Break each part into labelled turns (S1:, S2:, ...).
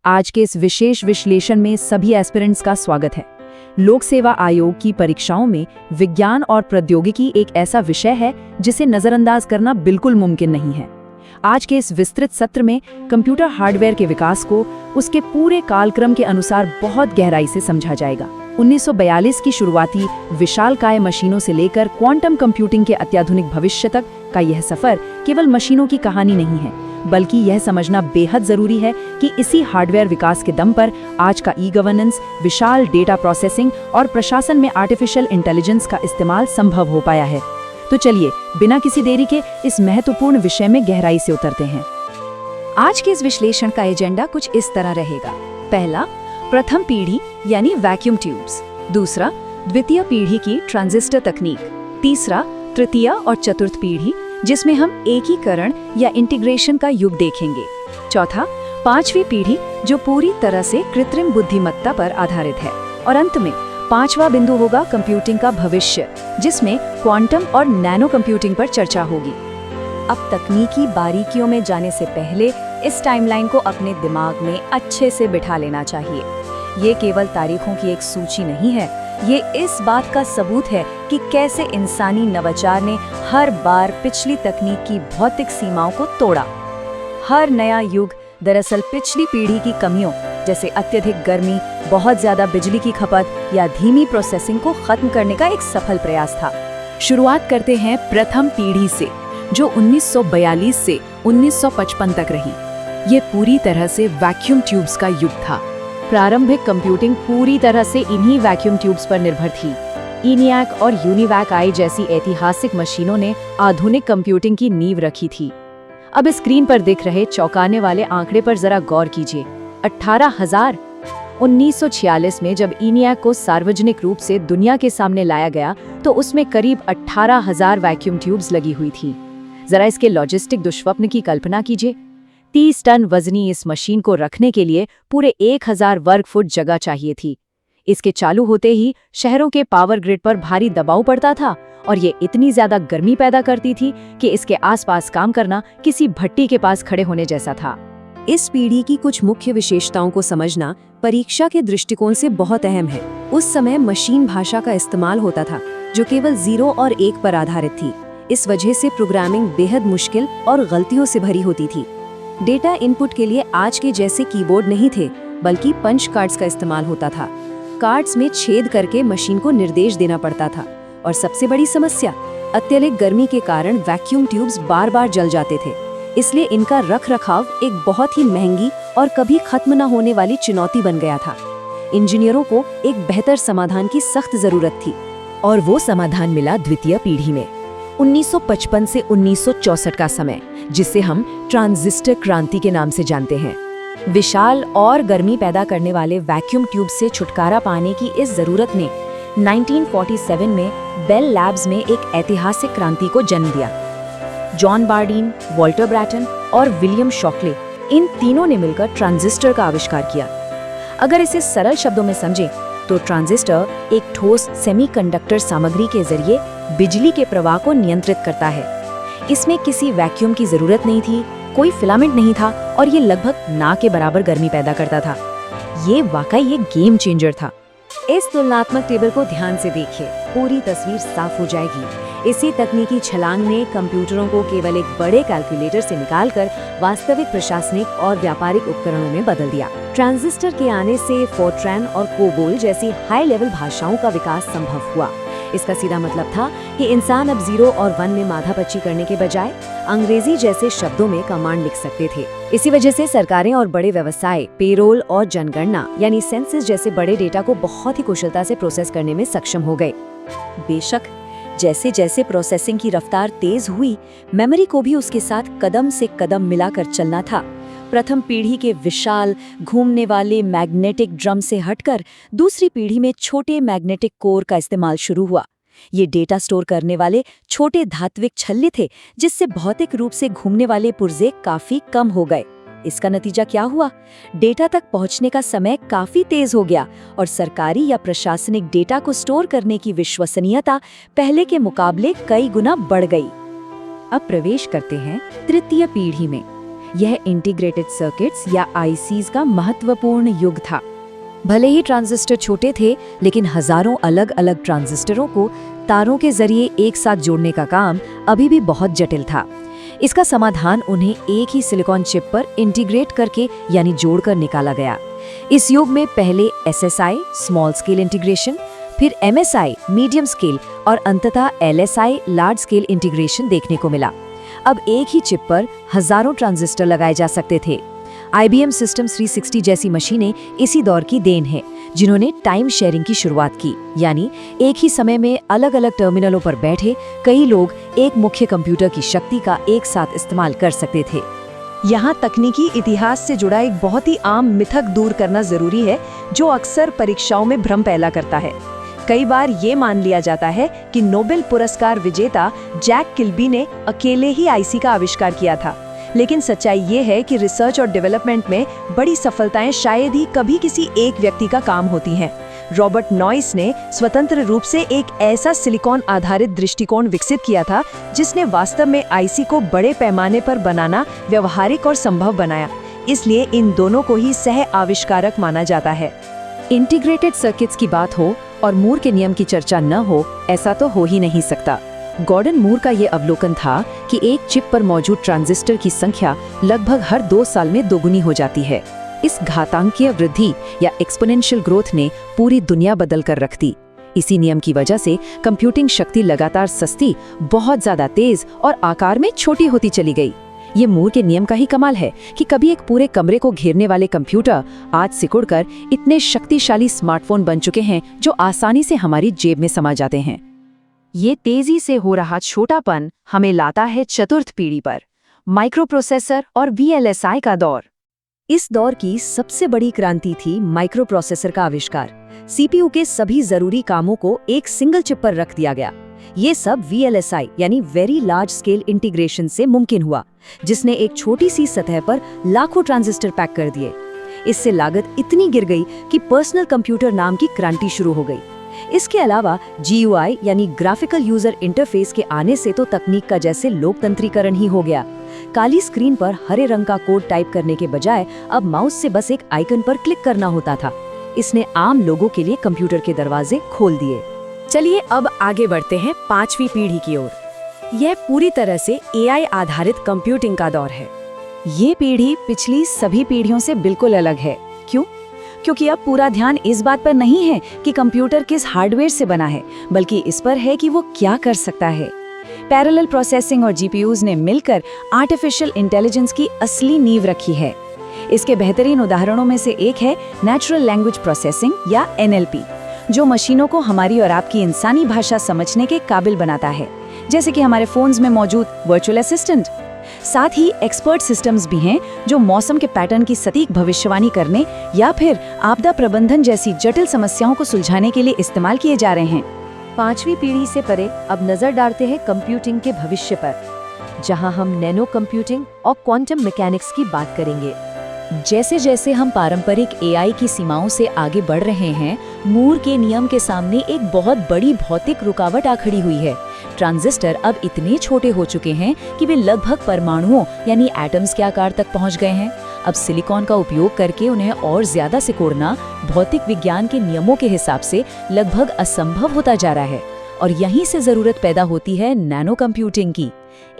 S1: आज के इस विशेष विश्लेषण में सभी एस्पिरेंट्स का स्वागत है। लोक सेवा आयोग की परीक्षाओं में विज्ञान और प्रौद्योगिकी एक ऐसा विषय है जिसे नजरअंदाज करना बिल्कुल मुमकिन नहीं है। आज के इस विस्तृत सत्र में कंप्यूटर हार्डवेयर के विकास को उसके पूरे कालक्रम के अनुसार बहुत गहराई से समझा जाएगा। 1942 की शुरुआती विशालकाय मशीनों से लेकर क्वांटम कंप्यूटिंग के अत्याधुनिक भविष्य तक का यह सफर केवल मशीनों की कहानी नहीं है, बल्कि यह समझना बेहद जरूरी है कि इसी हार्डवेयर विकास के दम पर आज का ई-गवर्नेंस, विशाल डेटा प्रोसेसिंग और प्रशासन में आर्टिफिशियल इंटेलिजेंस का इस्तेमाल संभव हो पाया है। तो चलिए बिना किसी देरी के इस महत्वपूर्ण विषय में गहराई से उतरते हैं। आज के इस विश्लेषण का एजेंडा कुछ इस तरह रहेगा। पहला, प्रथम पीढ़ी यानी वैक्यूम ट्यूब्स। दूसरा, द्वितीय पीढ़ी की ट्रांजिस्टर तकनीक। तीसरा, तृतीय और चतुर्थ पीढ़ी जिसमें हम एकीकरण या इंटीग्रेशन का युग देखेंगे। चौथा, पांचवी पीढ़ी जो पूरी तरह से कृत्रिम बुद्धिमत्ता पर आधारित है। और अंत में पांचवा बिंदु होगा कंप्यूटिंग का भविष्य, जिसमें क्वांटम और नैनो कंप्यूटिंग पर चर्चा होगी। अब तकनीकी बारीकियों में जाने से पहले इस टाइमलाइन को अपने दिमाग में अच्छे से बिठा लेना चाहिए। ये केवल तारीखों की एक सूची नहीं है, ये इस बात का सबूत है कि कैसे इंसानी नवाचार ने हर बार पिछली तकनीक की भौतिक सीमाओं को तोड़ा। हर नया युग दरअसल पिछली पीढ़ी की कमियों जैसे अत्यधिक गर्मी, बहुत ज्यादा बिजली की खपत या धीमी प्रोसेसिंग को खत्म करने का एक सफल प्रयास था। शुरुआत करते हैं प्रथम पीढ़ी से, जो 1942 से 1955 तक रही। ये पूरी तरह से वैक्यूम ट्यूब्स का युग था। प्रारंभिक कंप्यूटिंग पूरी तरह से इन्हीं वैक्यूम ट्यूब्स पर निर्भर थी। ENIAC और UNIVAC आई जैसी ऐतिहासिक मशीनों ने आधुनिक कंप्यूटिंग की नींव रखी थी। अब स्क्रीन पर दिख रहे चौंकाने वाले आंकड़े पर जरा गौर कीजिए। 18,000। 1946 में जब ENIAC को सार्वजनिक रूप से दुनिया के सामने लाया गया तो उसमें करीब 18,000 वैक्यूम ट्यूब्स लगी हुई थी। जरा इसके लॉजिस्टिक दुष्स्वप्न की कल्पना कीजिए। 30 टन वजनी इस मशीन को रखने के लिए पूरे 1000 वर्ग फुट जगह चाहिए थी। इसके चालू होते ही शहरों के पावर ग्रिड पर भारी दबाव पड़ता था और ये इतनी ज्यादा गर्मी पैदा करती थी कि इसके आसपास काम करना किसी भट्टी के पास खड़े होने जैसा था। इस पीढ़ी की कुछ मुख्य विशेषताओं को समझना परीक्षा के दृष्टिकोण से बहुत अहम है। उस समय मशीन भाषा का इस्तेमाल होता था जो केवल 0 और 1 पर आधारित थी। इस वजह से प्रोग्रामिंग बेहद मुश्किल और गलतियों से भरी होती थी। डेटा इनपुट के लिए आज के जैसे कीबोर्ड नहीं थे, बल्कि पंच कार्ड्स का इस्तेमाल होता था। कार्ड्स में छेद करके मशीन को निर्देश देना पड़ता था। और सबसे बड़ी समस्या, अत्यधिक गर्मी के कारण वैक्यूम ट्यूब्स बार बार जल जाते थे, इसलिए इनका रखरखाव एक बहुत ही महंगी और कभी खत्म न होने वाली चुनौती बन गया था। इंजीनियरों को एक बेहतर समाधान की सख्त जरूरत थी, और वो समाधान मिला द्वितीय पीढ़ी में। 1955 से 1964 का समय, जिसे हम ट्रांजिस्टर क्रांति के नाम से जानते हैं। विशाल और गर्मी पैदा करने वाले वैक्यूम ट्यूब से छुटकारा पाने की इस जरूरत ने 1947 में बेल लैब्स में एक ऐतिहासिक क्रांति को जन्म दिया। जॉन बार्डीन, वॉल्टर ब्रैटन और विलियम शॉकले, इन तीनों ने मिलकर ट्रांजिस्टर का आविष्कार किया। अगर इसे सरल शब्दों में समझें तो ट्रांजिस्टर एक ठोस सेमीकंडक्टर सामग्री के जरिए बिजली के प्रवाह को नियंत्रित करता है। इसमें किसी वैक्यूम की जरूरत नहीं थी, कोई फिलामेंट नहीं था और ये लगभग ना के बराबर गर्मी पैदा करता था। ये वाकई एक गेम चेंजर था। इस तुलनात्मक टेबल को ध्यान से देखिए, पूरी तस्वीर साफ हो जाएगी। इसी तकनीकी छलांग ने कंप्यूटरों को केवल एक बड़े कैलकुलेटर से निकालकर वास्तविक प्रशासनिक और व्यापारिक उपकरणों में बदल दिया। ट्रांजिस्टर के आने से फोर्ट्रैन और कोबोल जैसी हाई लेवल भाषाओं का विकास संभव हुआ। इसका सीधा मतलब था कि इंसान अब 0 और 1 में माथापच्ची करने के बजाय अंग्रेजी जैसे शब्दों में कमांड लिख सकते थे। इसी वजह से सरकारें और बड़े व्यवसाय पेरोल और जनगणना यानी सेंसस जैसे बड़े डेटा को बहुत ही कुशलता से प्रोसेस करने में सक्षम हो गए। बेशक जैसे जैसे प्रोसेसिंग की रफ्तार तेज हुई, मेमोरी को भी उसके साथ कदम से कदम मिलाकर चलना था। प्रथम पीढ़ी के विशाल घूमने वाले मैग्नेटिक ड्रम से हटकर दूसरी पीढ़ी में छोटे मैग्नेटिक कोर का इस्तेमाल शुरू हुआ। ये डेटा स्टोर करने वाले छोटे धात्विक छल्ले थे, जिससे भौतिक रूप से घूमने वाले पुर्जे काफी कम हो गए। इसका नतीजा क्या हुआ? डेटा तक पहुंचने का समय काफी तेज हो गया और सरकारी या प्रशासनिक डेटा को स्टोर करने की विश्वसनीयता पहले के मुकाबले कई गुना बढ़ गई। अब प्रवेश करते हैं तृतीय पीढ़ी में। यह इंटीग्रेटेड सर्किट्स या आईसीज का महत्वपूर्ण युग था। भले ही ट्रांजिस्टर छोटे थे, लेकिन हजारों अलग अलग ट्रांजिस्टरों को तारों के जरिए एक साथ जोड़ने का काम अभी भी बहुत जटिल था। इसका समाधान उन्हें एक ही सिलिकॉन चिप पर इंटीग्रेट करके यानी जोड़कर निकाला गया। इस युग में पहले एसएसआई स्मॉल स्केल इंटीग्रेशन, फिर एमएसआई मीडियम स्केल और अंततः एलएसआई लार्ज स्केल इंटीग्रेशन देखने को मिला। अब एक ही चिप पर हजारों ट्रांजिस्टर लगाए जा सकते थे। IBM सिस्टम 360 जैसी मशीनें इसी दौर की देन है, जिन्होंने टाइम शेयरिंग की शुरुआत की, यानी एक ही समय में अलग अलग टर्मिनलों पर बैठे कई लोग एक मुख्य कंप्यूटर की शक्ति का एक साथ इस्तेमाल कर सकते थे।
S2: यहाँ तकनीकी इतिहास से जुड़ा एक बहुत ही आम मिथक दूर करना जरूरी है, जो अक्सर परीक्षाओं में भ्रम पैदा करता है। कई बार ये मान लिया जाता है कि नोबेल पुरस्कार विजेता जैक किल्बी ने अकेले ही आईसी का आविष्कार किया था, लेकिन सच्चाई ये है कि रिसर्च और डेवलपमेंट में बड़ी सफलताएं शायद ही कभी किसी एक व्यक्ति का काम होती हैं। रॉबर्ट नॉइस ने स्वतंत्र रूप से एक ऐसा सिलिकॉन आधारित दृष्टिकोण विकसित किया था, जिसने वास्तव में आईसी को बड़े पैमाने पर बनाना व्यवहारिक और संभव बनाया। इसलिए इन दोनों को ही सह आविष्कारक माना जाता है।
S1: इंटीग्रेटेड सर्किट्स की बात हो और मूर के नियम की चर्चा न हो, ऐसा तो हो ही नहीं सकता। गॉर्डन मूर का ये अवलोकन था कि एक चिप पर मौजूद ट्रांजिस्टर की संख्या लगभग हर 2 साल में दोगुनी हो जाती है। इस घातांकीय वृद्धि या एक्सपोनेंशियल ग्रोथ ने पूरी दुनिया बदल कर रख दी। इसी नियम की वजह से कंप्यूटिंग शक्ति लगातार सस्ती, बहुत ज्यादा तेज और आकार में छोटी होती चली गई। ये मूर के नियम का ही कमाल है कि कभी एक पूरे कमरे को घेरने वाले कंप्यूटर आज सिकुड़कर इतने शक्तिशाली स्मार्टफोन बन चुके हैं जो आसानी से हमारी जेब में समा जाते हैं। ये तेजी से हो रहा छोटापन हमें लाता है चतुर्थ पीढ़ी पर, माइक्रोप्रोसेसर और VLSI का दौर। इस दौर की सबसे बड़ी क्रांति थी माइक्रोप्रोसेसर का आविष्कार। CPU के सभी जरूरी कामों को एक सिंगल चिप पर रख दिया गया। ये सब VLSI यानी वेरी लार्ज स्केल इंटीग्रेशन से मुमकिन हुआ, जिसने एक छोटी सी सतह पर लाखों ट्रांजिस्टर पैक कर दिए। इससे लागत इतनी गिर गई कि पर्सनल कंप्यूटर नाम की क्रांति शुरू हो गई। इसके अलावा GUI यानी ग्राफिकल यूजर इंटरफेस के आने से तो तकनीक का जैसे लोकतंत्रीकरण ही हो गया। काली स्क्रीन पर हरे रंग का कोड टाइप करने के बजाय अब माउस से बस एक आइकन पर क्लिक करना होता था। इसने आम लोगों के लिए कंप्यूटर के दरवाजे खोल दिए। चलिए अब आगे बढ़ते हैं 5वीं पीढ़ी की ओर। यह पूरी तरह से AI आधारित कंप्यूटिंग का दौर है। ये पीढ़ी पिछली सभी पीढ़ियों से बिल्कुल अलग है। क्यों? क्योंकि अब पूरा ध्यान इस बात पर नहीं है कि कंप्यूटर किस हार्डवेयर से बना है, बल्कि इस पर है कि वो क्या कर सकता है। पैरेलल प्रोसेसिंग और GPUs ने मिलकर आर्टिफिशियल इंटेलिजेंस की असली नींव रखी है। इसके बेहतरीन उदाहरणों में से एक है नेचुरल लैंग्वेज प्रोसेसिंग या NLP, जो मशीनों को हमारी और आपकी इंसानी भाषा समझने के काबिल बनाता है, जैसे कि हमारे फोन्स में मौजूद वर्चुअल असिस्टेंट। साथ ही एक्सपर्ट सिस्टम्स भी हैं जो मौसम के पैटर्न की सटीक भविष्यवाणी करने या फिर आपदा प्रबंधन जैसी जटिल समस्याओं को सुलझाने के लिए इस्तेमाल किए जा रहे हैं। 5वीं पीढ़ी से परे अब नजर डालते हैं कंप्यूटिंग के भविष्य पर, जहां हम नैनो कंप्यूटिंग और क्वांटम मैकेनिक्स की बात करेंगे। जैसे जैसे हम पारंपरिक AI की सीमाओं से आगे बढ़ रहे हैं, मूर के नियम के सामने एक बहुत बड़ी भौतिक रुकावट आ खड़ी हुई है। ट्रांजिस्टर अब इतने छोटे हो चुके हैं कि वे लगभग परमाणुओं यानी एटम्स के आकार तक पहुंच गए हैं। अब सिलिकॉन का उपयोग करके उन्हें और ज्यादा सिकोड़ना भौतिक विज्ञान के नियमों के हिसाब से लगभग असंभव होता जा रहा है। और यहीं से जरूरत पैदा होती है नैनो कंप्यूटिंग की,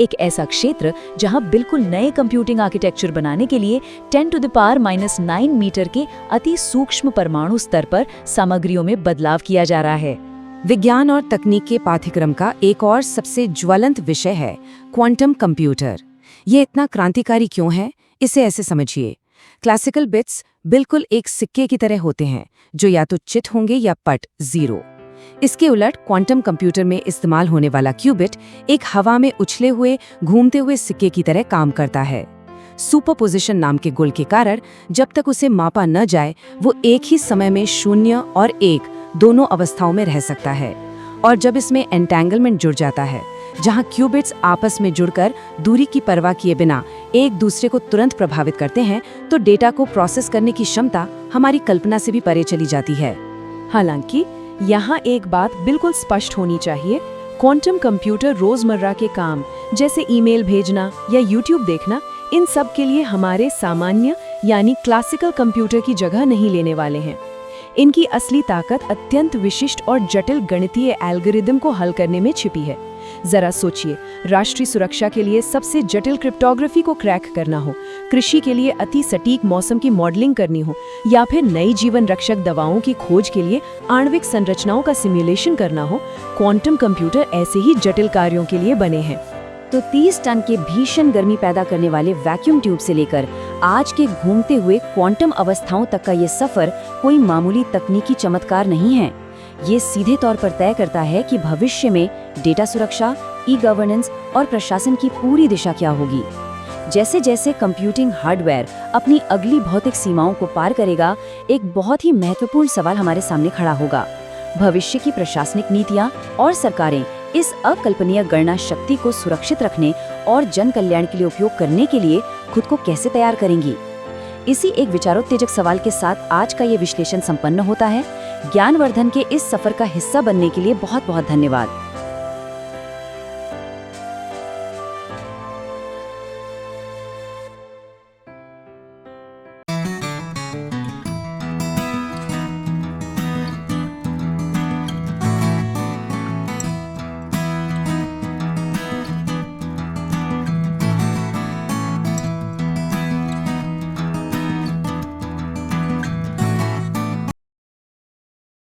S1: एक ऐसा क्षेत्र जहां बिल्कुल नए कंप्यूटिंग आर्किटेक्चर बनाने के लिए 10⁻⁹ मीटर के अति सूक्ष्म परमाणु स्तर पर सामग्रियों में बदलाव किया जा रहा है। विज्ञान और तकनीक के पाठ्यक्रम का एक और सबसे ज्वलंत विषय है क्वांटम कंप्यूटर। ये इतना क्रांतिकारी क्यों है, इसे ऐसे समझिए। क्लासिकल बिट्स बिल्कुल एक सिक्के की तरह होते हैं, जो या तो चिट होंगे या पट, 0। इसके उलट क्वांटम कंप्यूटर में इस्तेमाल होने वाला क्यूबिट एक हवा में उछले हुए घूमते हुए सिक्के की तरह काम करता है। सुपरपोजिशन नाम के गुण के कारण जब तक उसे मापा न जाए, वो एक ही समय में 0 और 1 दोनों अवस्थाओं में रह सकता है। और जब इसमें एंटेंगलमेंट जुड़ जाता है, जहां क्यूबिट्स आपस में जुड़कर दूरी की परवाह किए बिना एक दूसरे को तुरंत प्रभावित करते हैं, तो डेटा को प्रोसेस करने की क्षमता हमारी कल्पना से भी परे चली जाती है। हालांकि यहाँ एक बात बिल्कुल स्पष्ट होनी चाहिए, क्वांटम कंप्यूटर रोजमर्रा के काम जैसे ईमेल भेजना या YouTube देखना
S2: इन सब के लिए हमारे सामान्य यानी क्लासिकल कंप्यूटर की जगह नहीं लेने वाले हैं। इनकी असली ताकत अत्यंत विशिष्ट और जटिल गणितीय एल्गोरिदम को हल करने में छिपी है। जरा सोचिए, राष्ट्रीय सुरक्षा के लिए सबसे जटिल क्रिप्टोग्राफी को क्रैक करना हो, कृषि के लिए अति सटीक मौसम की मॉडलिंग करनी हो, या फिर नई जीवन रक्षक दवाओं की खोज के लिए आणविक संरचनाओं का सिमुलेशन करना हो, क्वांटम कंप्यूटर ऐसे ही जटिल कार्यों के लिए बने हैं।
S1: तो 30 टन के भीषण गर्मी पैदा करने वाले वैक्यूम ट्यूब से लेकर आज के घूमते हुए क्वांटम अवस्थाओं तक का ये सफर कोई मामूली तकनीकी चमत्कार नहीं है। ये सीधे तौर पर तय करता है कि भविष्य में डेटा सुरक्षा, ई गवर्नेंस और प्रशासन की पूरी दिशा क्या होगी। जैसे जैसे कंप्यूटिंग हार्डवेयर अपनी अगली भौतिक सीमाओं को पार करेगा, एक बहुत ही महत्वपूर्ण सवाल हमारे सामने खड़ा होगा। भविष्य की प्रशासनिक नीतियां और सरकारें इस अकल्पनीय गणना शक्ति को सुरक्षित रखने और जन कल्याण के लिए उपयोग करने के लिए खुद को कैसे तैयार करेंगी। इसी एक विचारोत्तेजक सवाल के साथ आज का ये विश्लेषण संपन्न होता है। ज्ञानवर्धन के इस सफर का हिस्सा बनने के लिए बहुत बहुत धन्यवाद।